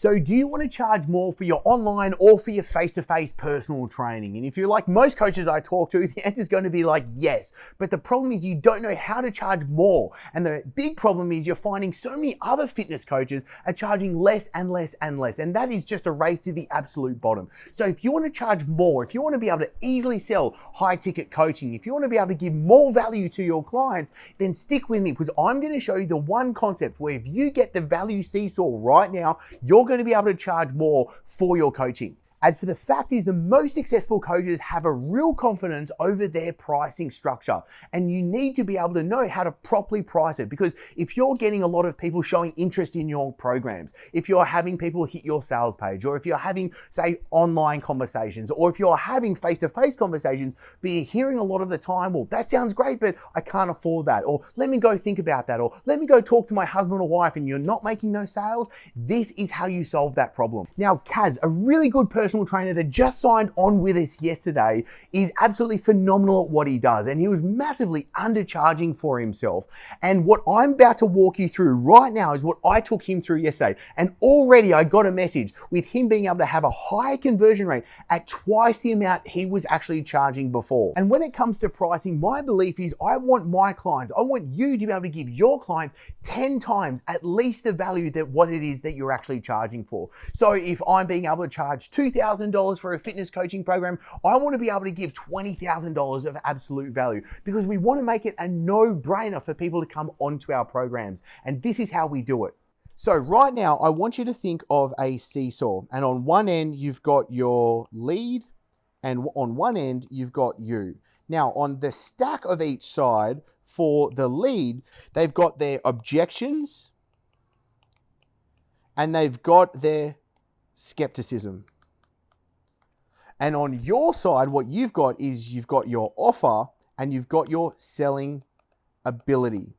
So do you want to charge more for your online or for your face-to-face personal training? And if you're like most coaches I talk to, the answer is going to be like yes. But the problem is you don't know how to charge more. And the big problem is you're finding so many other fitness coaches are charging less and less and less. And that is just a race to the absolute bottom. So if you want to charge more, if you want to be able to easily sell high ticket coaching, if you want to be able to give more value to your clients, then stick with me because I'm going to show you the one concept where if you get the value seesaw right now, you're going to be able to charge more for your coaching. As for the fact is, the most successful coaches have a real confidence over their pricing structure. And you need to be able to know how to properly price it, because if you're getting a lot of people showing interest in your programs, if you're having people hit your sales page, or if you're having, say, online conversations, or if you're having face-to-face conversations, but you're hearing a lot of the time, well, that sounds great, but I can't afford that. Or let me go think about that. Or let me go talk to my husband or wife, and you're not making those sales. This is how you solve that problem. Now, Kaz, a really good personal trainer that just signed on with us yesterday, is absolutely phenomenal at what he does, and he was massively undercharging for himself. And what I'm about to walk you through right now is what I took him through yesterday, and already I got a message with him being able to have a higher conversion rate at twice the amount he was actually charging before. And when it comes to pricing, my belief is I want my clients, I want you to be able to give your clients 10 times at least the value that what it is that you're actually charging for. So if I'm being able to charge $2,000 for a fitness coaching program, I want to be able to give $20,000 of absolute value, because we want to make it a no-brainer for people to come onto our programs. And this is how we do it. So right now, I want you to think of a seesaw, and on one end, you've got your lead, and on one end, you've got you. Now, on the stack of each side for the lead, they've got their objections and they've got their skepticism. And on your side, what you've got is you've got your offer and you've got your selling ability.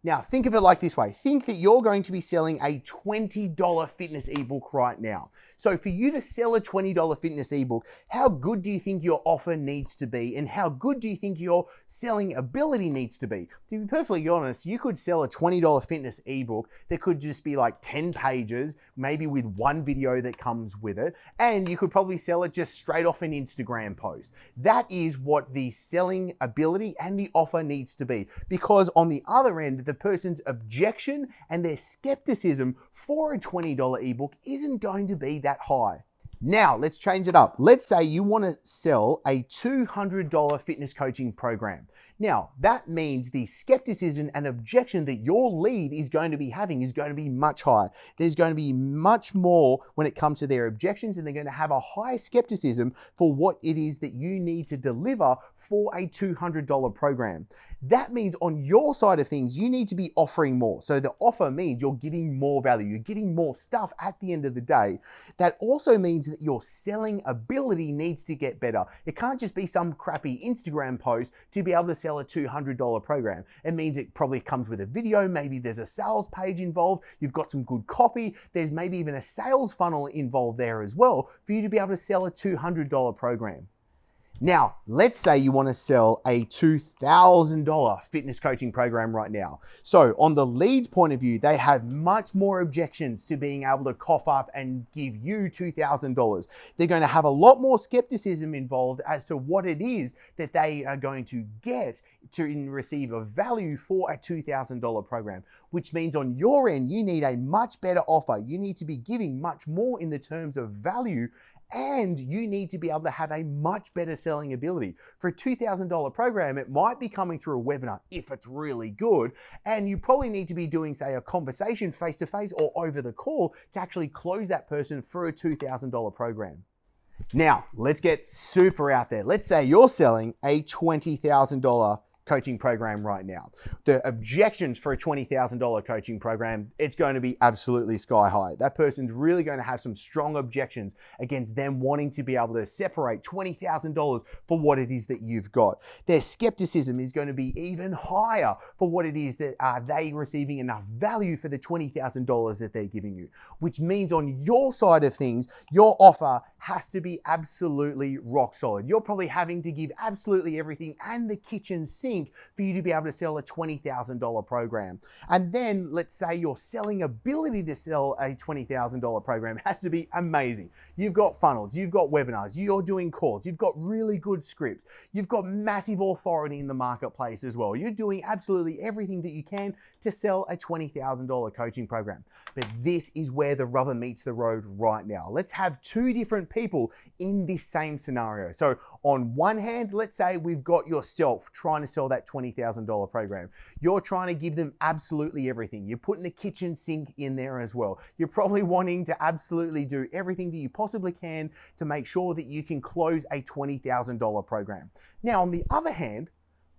Now, think of it like this way. Think that you're going to be selling a $20 fitness ebook right now. So for you to sell a $20 fitness ebook, how good do you think your offer needs to be? And how good do you think your selling ability needs to be? To be perfectly honest, you could sell a $20 fitness ebook that could just be like 10 pages, maybe with one video that comes with it. And you could probably sell it just straight off an Instagram post. That is what the selling ability and the offer needs to be. Because on the other end, the person's objection and their skepticism for a $20 ebook isn't going to be that high. Now, let's change it up. Let's say you want to sell a $200 fitness coaching program. Now, that means the skepticism and objection that your lead is going to be having is going to be much higher. There's going to be much more when it comes to their objections, and they're going to have a high skepticism for what it is that you need to deliver for a $200 program. That means on your side of things, you need to be offering more. So the offer means you're getting more value, you're getting more stuff at the end of the day. That also means that your selling ability needs to get better. It can't just be some crappy Instagram post to be able to sell a $200 program. It means it probably comes with a video, maybe there's a sales page involved, you've got some good copy, there's maybe even a sales funnel involved there as well for you to be able to sell a $200 program. Now, let's say you want to sell a $2,000 fitness coaching program right now. So on the lead's point of view, they have much more objections to being able to cough up and give you $2,000. They're going to have a lot more skepticism involved as to what it is that they are going to get to receive a value for a $2,000 program, which means on your end, you need a much better offer. You need to be giving much more in the terms of value, and you need to be able to have a much better selling ability. For a $2,000 program, it might be coming through a webinar if it's really good, and you probably need to be doing, say, a conversation face-to-face or over the call to actually close that person for a $2,000 program. Now, let's get super out there. Let's say you're selling a $20,000 coaching program right now. The objections for a $20,000 coaching program, it's going to be absolutely sky high. That person's really going to have some strong objections against them wanting to be able to separate $20,000 for what it is that you've got. Their skepticism is going to be even higher for what it is that are they receiving enough value for the $20,000 that they're giving you, which means on your side of things, your offer has to be absolutely rock solid. You're probably having to give absolutely everything and the kitchen sink think for you to be able to sell a $20,000 program. And then let's say your selling ability to sell a $20,000 program has to be amazing. You've got funnels, you've got webinars, you're doing calls, you've got really good scripts, you've got massive authority in the marketplace as well. You're doing absolutely everything that you can to sell a $20,000 coaching program. But this is where the rubber meets the road right now. Let's have two different people in this same scenario. So on one hand, let's say we've got yourself trying to sell that $20,000 program. You're trying to give them absolutely everything. You're putting the kitchen sink in there as well. You're probably wanting to absolutely do everything that you possibly can to make sure that you can close a $20,000 program. Now, on the other hand,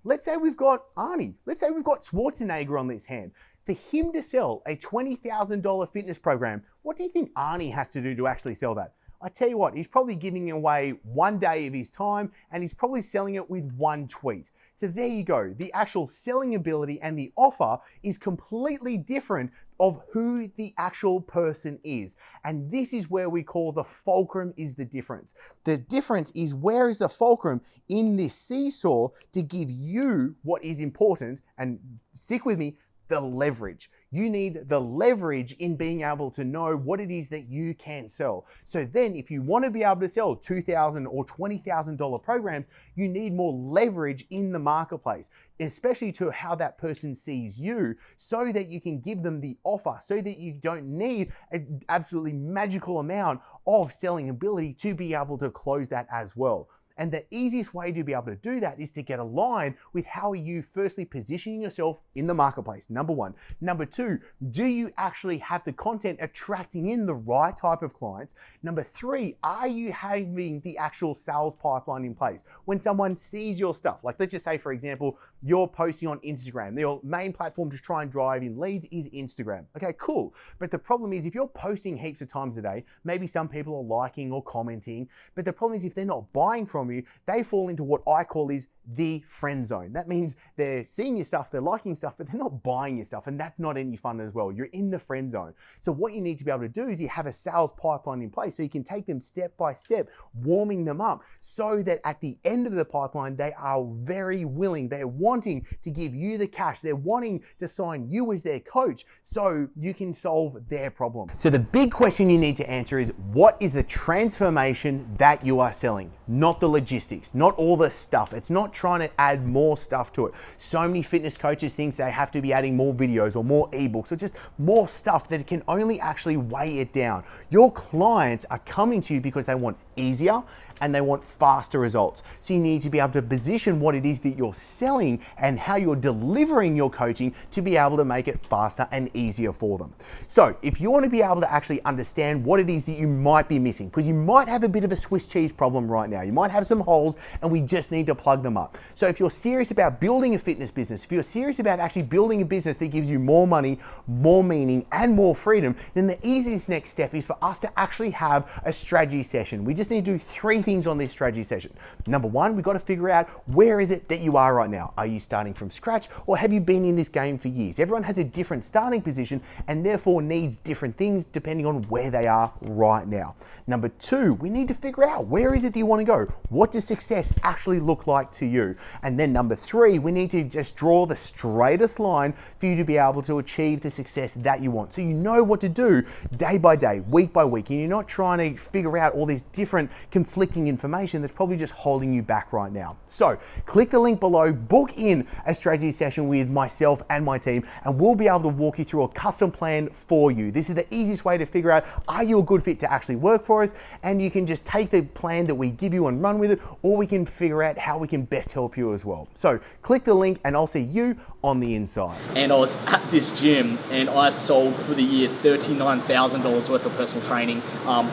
let's say we've got Arnie. Let's say we've got Schwarzenegger on this hand. For him to sell a $20,000 fitness program, what do you think Arnie has to do to actually sell that? I tell you what, he's probably giving away one day of his time and he's probably selling it with one tweet. So there you go. The actual selling ability and the offer is completely different of who the actual person is. And this is where we call the fulcrum is the difference. The difference is where is the fulcrum in this seesaw to give you what is important, and stick with me, the leverage. You need the leverage in being able to know what it is that you can sell. So then if you want to be able to sell $2,000 or $20,000 programs, you need more leverage in the marketplace, especially to how that person sees you, so that you can give them the offer, so that you don't need an absolutely magical amount of selling ability to be able to close that as well. And the easiest way to be able to do that is to get aligned with how are you firstly positioning yourself in the marketplace, number one. Number two, do you actually have the content attracting in the right type of clients? Number three, are you having the actual sales pipeline in place? When someone sees your stuff, like let's just say, for example, you're posting on Instagram. Your main platform to try and drive in leads is Instagram. Okay, cool. But the problem is if you're posting heaps of times a day, maybe some people are liking or commenting, but the problem is if they're not buying from you, they fall into what I call is the friend zone. That means they're seeing your stuff, they're liking stuff, but they're not buying your stuff, and that's not any fun as well. You're in the friend zone. So what you need to be able to do is you have a sales pipeline in place so you can take them step by step, warming them up so that at the end of the pipeline, they are very willing, they're wanting to give you the cash, they're wanting to sign you as their coach so you can solve their problem. So the big question you need to answer is, what is the transformation that you are selling? Not the logistics, not all the stuff. It's not trying to add more stuff to it. So many fitness coaches think they have to be adding more videos or more ebooks or just more stuff that can only actually weigh it down. Your clients are coming to you because they want easier and they want faster results. So you need to be able to position what it is that you're selling and how you're delivering your coaching to be able to make it faster and easier for them. So if you want to be able to actually understand what it is that you might be missing, because you might have a bit of a Swiss cheese problem right now, you might have some holes and we just need to plug them up. So if you're serious about building a fitness business, if you're serious about actually building a business that gives you more money, more meaning, and more freedom, then the easiest next step is for us to actually have a strategy session. We just need to do three things on this strategy session. Number one, we've got to figure out where is it that you are right now. Are you starting from scratch or have you been in this game for years? Everyone has a different starting position and therefore needs different things depending on where they are right now. Number two, we need to figure out where is it that you want to go? What does success actually look like to you? And then number three, we need to just draw the straightest line for you to be able to achieve the success that you want. So you know what to do day by day, week by week, and you're not trying to figure out all these different conflicting information that's probably just holding you back right now. So click the link below, book in a strategy session with myself and my team, and we'll be able to walk you through a custom plan for you. This is the easiest way to figure out, are you a good fit to actually work for us? And you can just take the plan that we give you and run with it, or we can figure out how we can best help you as well. So click the link and I'll see you on the inside. And I was at this gym and I sold for the year $39,000 worth of personal training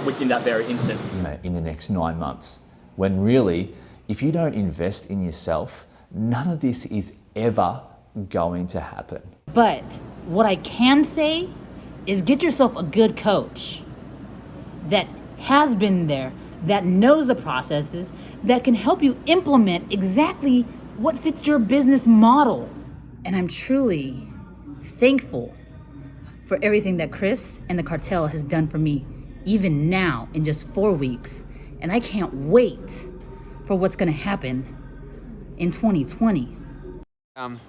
within that very instant. In the next 9 months, when really, if you don't invest in yourself, none of this is ever going to happen. But what I can say is get yourself a good coach that has been there, that knows the processes, that can help you implement exactly what fits your business model. And I'm truly thankful for everything that Chris and the cartel has done for me, even now in just 4 weeks. And I can't wait for what's gonna happen in 2020.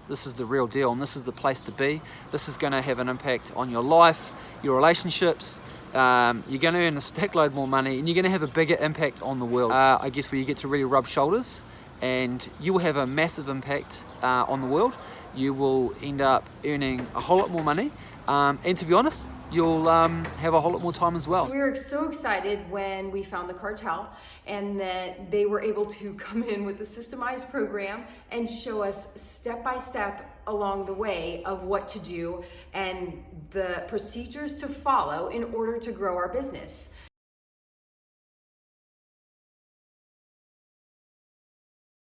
This is the real deal, and this is the place to be. This is going to have an impact on your life, your relationships. You're going to earn a stack load more money, and you're going to have a bigger impact on the world. I guess where you get to really rub shoulders, and you will have a massive impact on the world. You will end up earning a whole lot more money, and to be honest, you'll have a whole lot more time as well. We were so excited when we found the cartel and that they were able to come in with a systemized program and show us step by step along the way of what to do and the procedures to follow in order to grow our business.